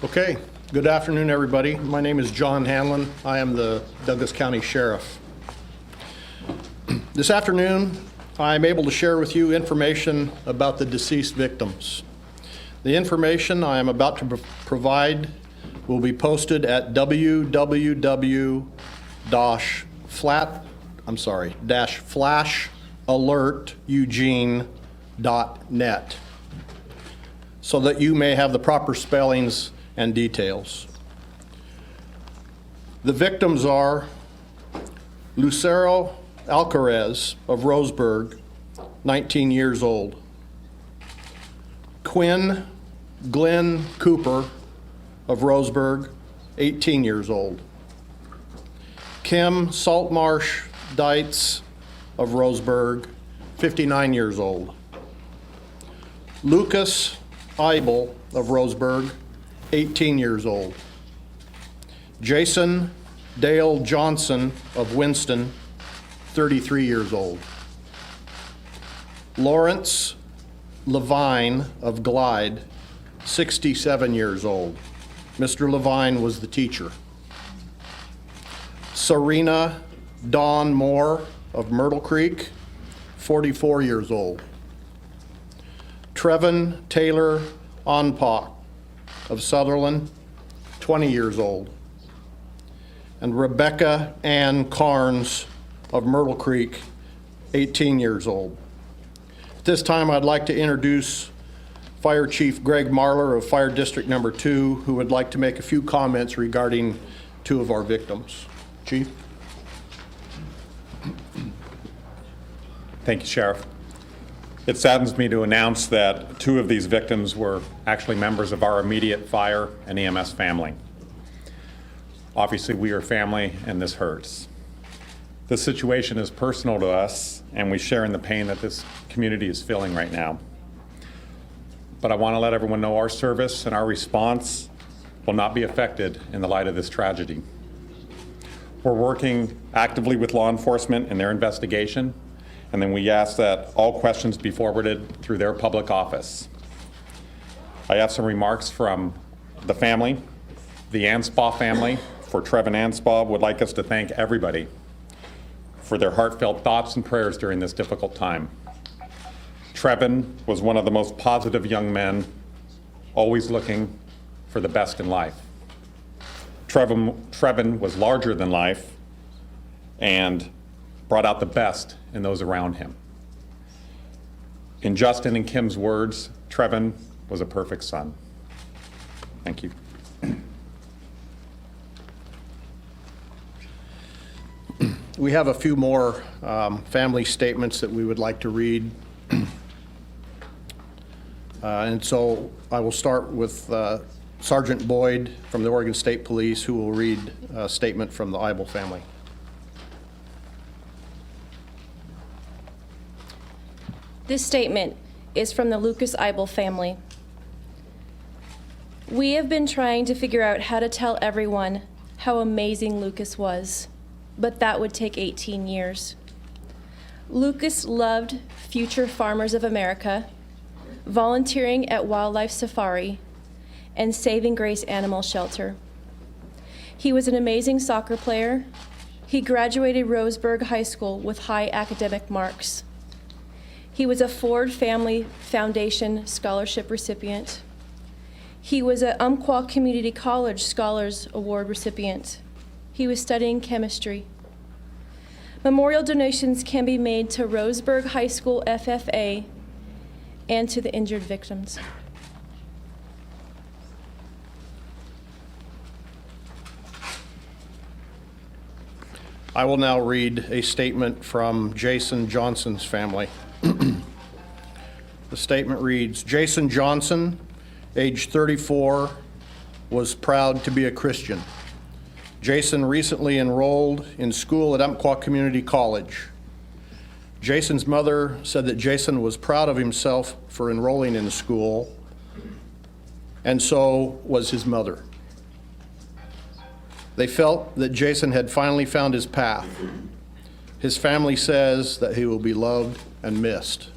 Okay, good afternoon, everybody. My name is John Hanlon. I am the Douglas County Sheriff. This afternoon, I'm able to share with you information about the deceased victims. The information I am about to provide will be posted at www.flashalerteugene.net so that you may have the proper spellings and details. The victims are Lucero Alcarez of Roseburg, 19 years old. Quinn Cooper of Roseburg, 18 years old. Kim Saltmarsh Dietz of Roseburg, 59 years old. Lucas Eibel of Roseburg, 18 years old. Jason Dale Johnson of Winston, 33 years old. Lawrence Levine of Glide, 67 years old. Mr. Levine was the teacher. Serena Dawn Moore of Myrtle Creek, 44 years old. Trevin Taylor Onpak of Sutherland, 20 years old. And Rebecca Ann Carnes of Myrtle Creek, 18 years old. At this time, I'd like to introduce Fire Chief Greg Marler of Fire District Number 2, who would like to make a few comments regarding two of our victims. Chief? Thank you, Sheriff. It saddens me to announce that two of these victims were actually members of our immediate fire and EMS family. Obviously, we are family, and this hurts. This situation is personal to us, and we share in the pain that this community is feeling right now. But I want to let everyone know our service and our response will not be affected in the light of this tragedy. We're working actively with law enforcement in their investigation, and then we ask that all questions be forwarded through their public office. I have some remarks from the family. The Anspaugh family, for Trevin Anspaugh, would like us to thank everybody for their heartfelt thoughts and prayers during this difficult time. Trevin was one of the most positive young men, always looking for the best in life. Trevin was larger than life and brought out the best in those around him. In Justin and Kim's words, Trevin was a perfect son. Thank you. We have a few more family statements that we would like to read. And so I will start with Sergeant Boyd from the Oregon State Police, who will read a statement from the Eibel family. This statement is from the Lucas Eibel family. We have been trying to figure out how to tell everyone how amazing Lucas was, but that would take 18 years. Lucas loved Future Farmers of America, volunteering at Wildlife Safari, and Saving Grace Animal Shelter. He was an amazing soccer player. He graduated Roseburg High School with high academic marks. He was a Ford Family Foundation Scholarship recipient. He was an Umpqua Community College Scholars Award recipient. He was studying chemistry. Memorial donations can be made to Roseburg High School FFA and to the injured victims. I will now read a statement from Jason Johnson's family. The statement reads, Jason Johnson, age 34, was proud to be a Christian. Jason recently enrolled in school at Umpqua Community College. Jason's mother said that Jason was proud of himself for enrolling in school, and so was his mother. They felt that Jason had finally found his path. His family says that he will be loved and missed.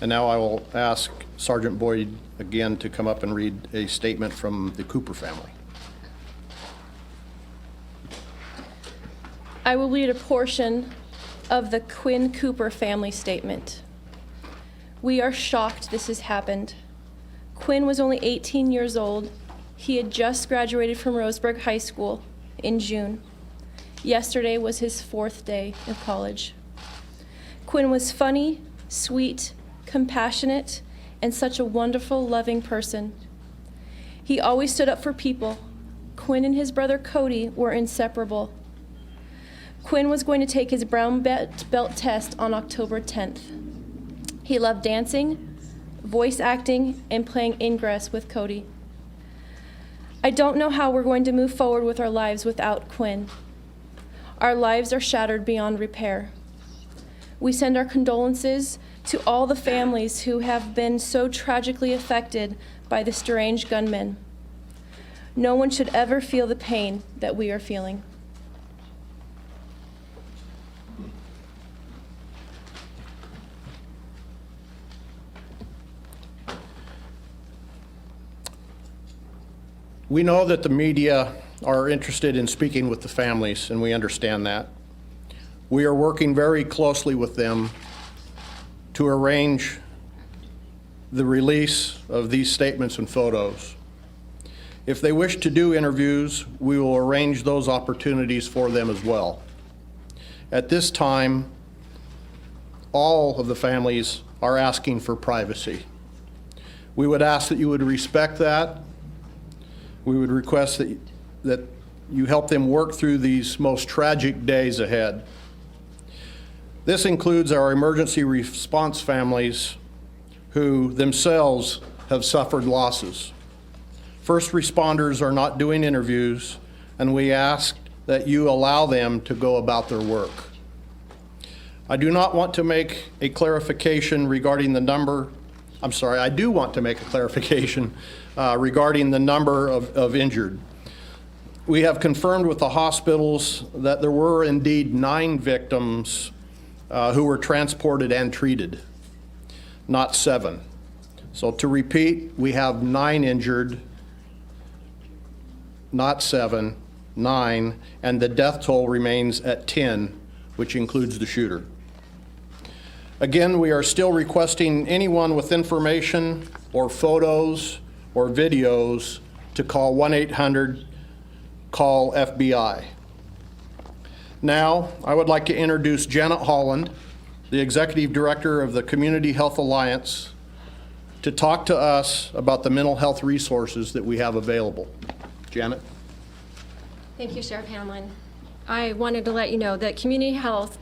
And now I will ask Sergeant Boyd again to come up and read a statement from the Cooper family. I will read a portion of the Quinn Cooper family statement. We are shocked this has happened. Quinn was only 18 years old. He had just graduated from Roseburg High School in June. Yesterday was his 4th day of college. Quinn was funny, sweet, compassionate, and such a wonderful, loving person. He always stood up for people. Quinn and his brother Cody were inseparable. Quinn was going to take his brown belt test on October 10th. He loved dancing, voice acting, and playing ingress with Cody. I don't know how we're going to move forward with our lives without Quinn. Our lives are shattered beyond repair. We send our condolences to all the families who have been so tragically affected by the strange gunman. No one should ever feel the pain that we are feeling. We know that the media are interested in speaking with the families, and we understand that. We are working very closely with them to arrange the release of these statements and photos. If they wish to do interviews, we will arrange those opportunities for them as well. At this time, all of the families are asking for privacy. We would ask that you would respect that. We would request that you help them work through these most tragic days ahead. This includes our emergency response families who themselves have suffered losses. First responders are not doing interviews, and we ask that you allow them to go about their work. I do not want to make a clarification regarding the number, I do want to make a clarification regarding the number of injured. We have confirmed with the hospitals that there were indeed 9 victims who were transported and treated, not 7. So to repeat, we have 9 injured, not 7, 9, and the death toll remains at 10, which includes the shooter. Again, we are still requesting anyone with information or photos or videos to call 1-800-CALL-FBI. Now, I would like to introduce Janet Holland, the Executive Director of the Community Health Alliance, to talk to us about the mental health resources that we have available. Janet? Thank you, Sheriff Hamlin. I wanted to let you know that Community Health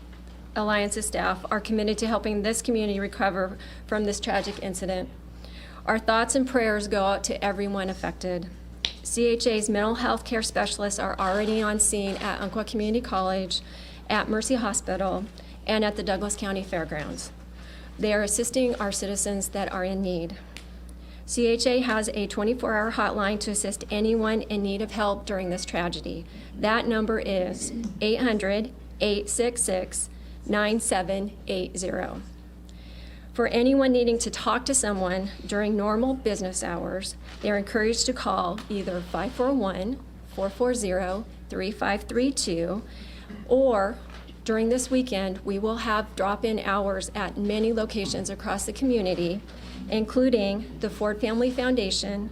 Alliance's staff are committed to helping this community recover from this tragic incident. Our thoughts and prayers go out to everyone affected. CHA's mental health care specialists are already on scene at Umpqua Community College, at Mercy Hospital, and at the Douglas County Fairgrounds. They are assisting our citizens that are in need. CHA has a 24-hour hotline to assist anyone in need of help during this tragedy. That number is 800-866-9780. For anyone needing to talk to someone during normal business hours, they are encouraged to call either 541-440-3532, or during this weekend, we will have drop-in hours at many locations across the community, including the Ford Family Foundation,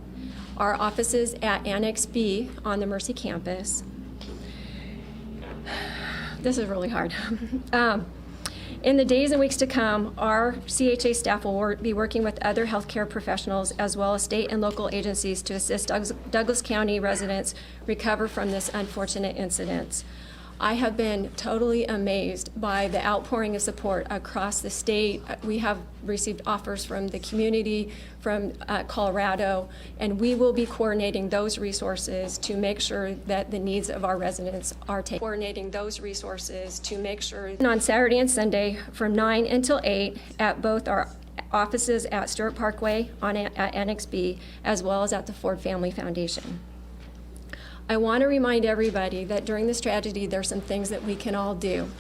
our offices at Annex B on the Mercy campus. This is really hard. In the days and weeks to come, our CHA staff will be working with other healthcare professionals as well as state and local agencies to assist Douglas County residents recover from this unfortunate incident. I have been totally amazed by the outpouring of support across the state. We have received offers from the community, from Colorado, and we will be coordinating those resources to make sure that the needs of our residents are taken. Coordinating those resources to make sure. On Saturday and Sunday from 9 until 8 at both our offices at Stewart Parkway at Annex B, as well as at the Ford Family Foundation. I want to remind everybody that during this tragedy, there's some things that we can all do.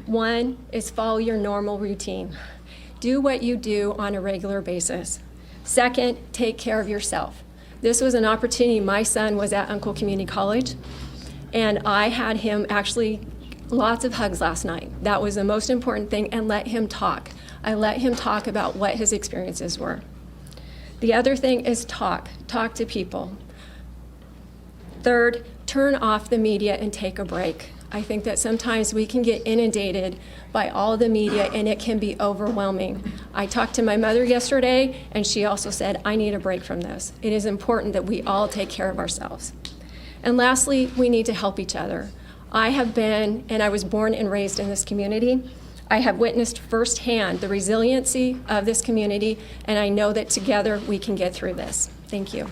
One is follow your normal routine. do what you do on a regular basis. Second, take care of yourself. This was an opportunity. My son was at Uncle Community College, and I had him actually lots of hugs last night. That was the most important thing, and let him talk. I let him talk about what his experiences were. The other thing is talk to people. Third, turn off the media and take a break. I think that sometimes we can get inundated by all the media and it can be overwhelming. I talked to my mother yesterday and she also said, I need a break from this. It is important that we all take care of ourselves. And lastly, we need to help each other. I have been, and I was born and raised in this community. I have witnessed firsthand the resiliency of this community, and I know that together we can get through this. Thank you.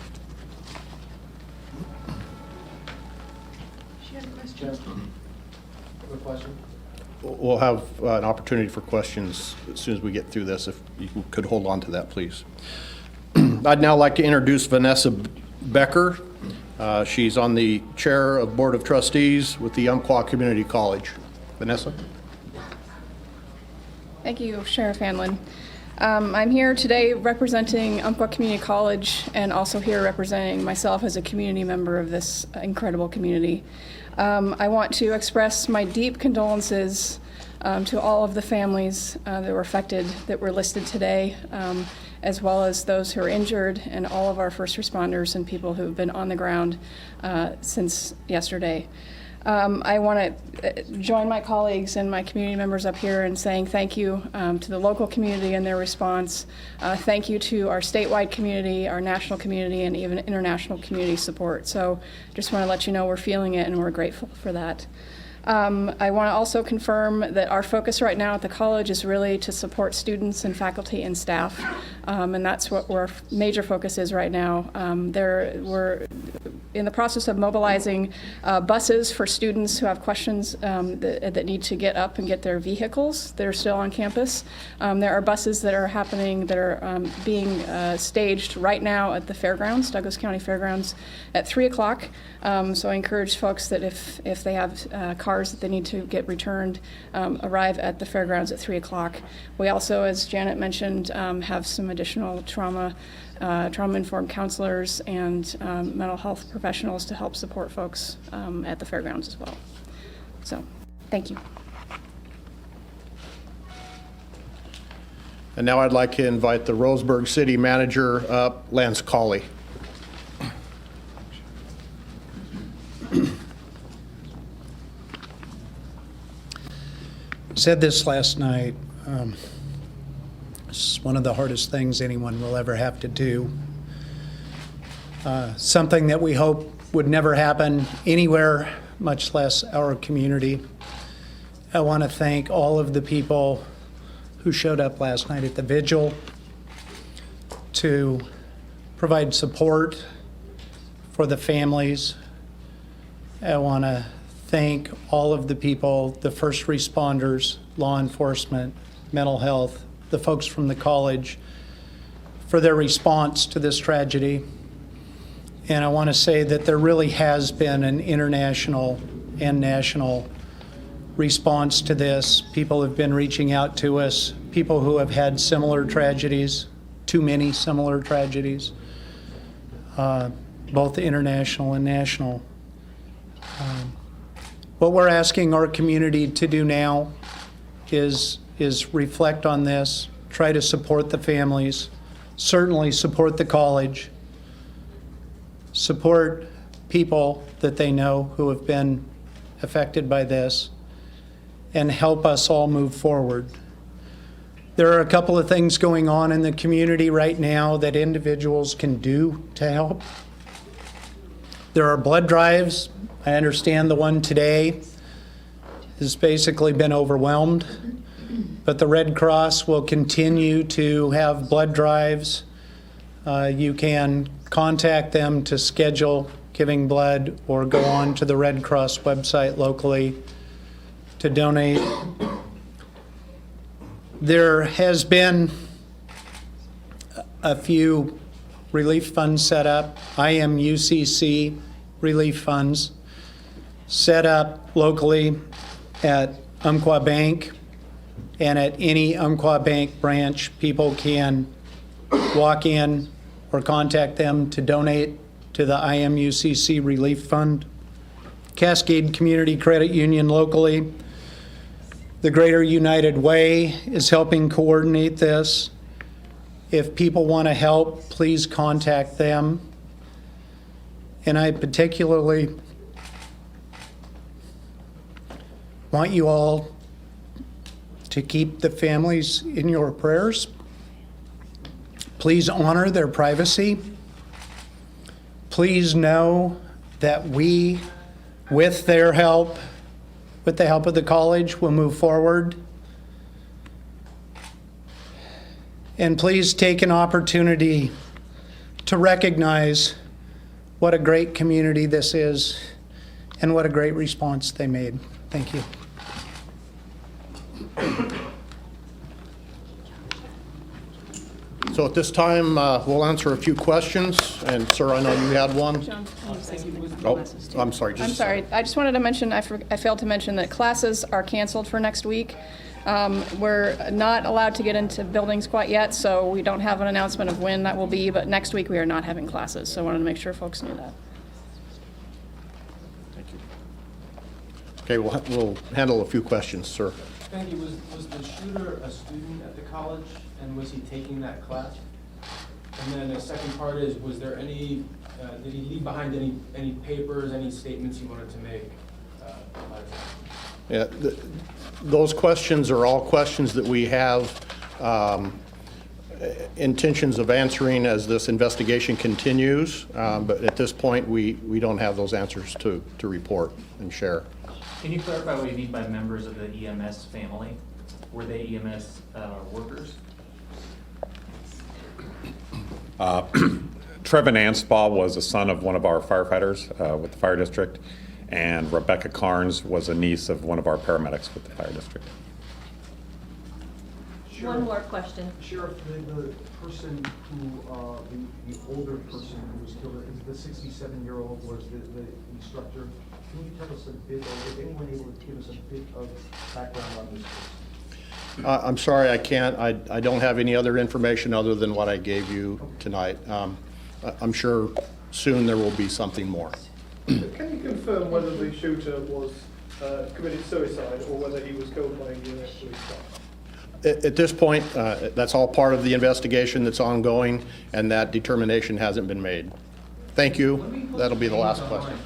We'll have an opportunity for questions as soon as we get through this. If you could hold on to that, please. I'd now like to introduce Vanessa Becker. She's on the chair of Board of Trustees with the Umpqua Community College. Vanessa? Thank you, Sheriff Hanlon. I'm here today representing Umpqua Community College and also here representing myself as a community member of this incredible community. I want to express my deep condolences to all of the families that were affected, that were listed today, as well as those who are injured and all of our first responders and people who have been on the ground since yesterday. I want to join my colleagues and my community members up here in saying thank you to the local community and their response. Thank you to our statewide community, our national community, and even international community support. So just want to let you know we're feeling it and we're grateful for that. I want to also confirm that our focus right now at the college is really to support students and faculty and staff, and that's what our major focus is right now. We're in the process of mobilizing buses for students who have questions that need to get up and get their vehicles that are still on campus. There are buses that are being staged right now at the fairgrounds, Douglas County Fairgrounds, at 3 o'clock. So I encourage folks that if they have cars that they need to get returned, arrive at the fairgrounds at 3 o'clock. We also, as Janet mentioned, have some additional trauma-informed counselors and mental health professionals to help support folks at the fairgrounds as well. So, thank you. And now I'd like to invite the Roseburg City Manager up, Lance Colley. Said this last night. It's one of the hardest things anyone will ever have to do. Something that we hope would never happen anywhere, much less our community. I want to thank all of the people who showed up last night at the vigil to provide support for the families. I want to thank all of the people, the first responders, law enforcement, mental health, the folks from the college, for their response to this tragedy. And I want to say that there really has been an international and national response to this. People have been reaching out to us, people who have had similar tragedies, too many similar tragedies, both international and national. What we're asking our community to do now is reflect on this, try to support the families, certainly support the college, support people that they know who have been affected by this, and help us all move forward. There are a couple of things going on in the community right now that individuals can do to help. There are blood drives. I understand the one today has basically been overwhelmed, but the Red Cross will continue to have blood drives. You can contact them to schedule giving blood or go on to the Red Cross website locally to donate. There has been a few relief funds set up. I am UCC relief funds set up locally at Umpqua Bank And at any Umpqua Bank branch, people can walk in or contact them to donate to the IMUCC Relief Fund. Cascade Community Credit Union locally. The Greater United Way is helping coordinate this. If people want to help, please contact them. And I particularly want you all to keep the families in your prayers. Please honor their privacy. Please know that we, with their help, with the help of the college, will move forward. And please take an opportunity to recognize what a great community this is and what a great response they made. Thank you. So at this time, we'll answer a few questions. And sir, I know you had one. Oh, I'm sorry. I'm sorry. I just wanted to mention, I failed to mention that classes are canceled for next week. We're not allowed to get into buildings quite yet, so we don't have an announcement of when that will be, but next week we are not having classes, so I wanted to make sure folks knew that. Thank you. Okay, we'll handle a few questions, sir. Thank you. Was the shooter a student at the college, and was he taking that class? And then the second part is, was there any, did he leave behind any papers, any statements he wanted to make? Yeah, those questions are all questions that we have intentions of answering as this investigation continues, but at this point, we don't have those answers to report and share. Can you clarify what you mean by members of the EMS family? Were they EMS workers? Trevin Anspaugh was a son of one of our firefighters with the fire district, and Rebecca Carnes was a niece of one of our paramedics with the fire district. One more question. Sheriff, the person who, the older person who was killed, the 67-year-old was the instructor. Can you tell us a bit, or is anyone able to give us a bit of background on this person? I'm sorry, I can't. I don't have any other information other than what I gave you tonight. I'm sure soon there will be something more. Can you confirm whether the shooter was committed suicide or whether he was killed by police staff? At this point, that's all part of the investigation that's ongoing, and that determination hasn't been made. Thank you. That'll be the last question.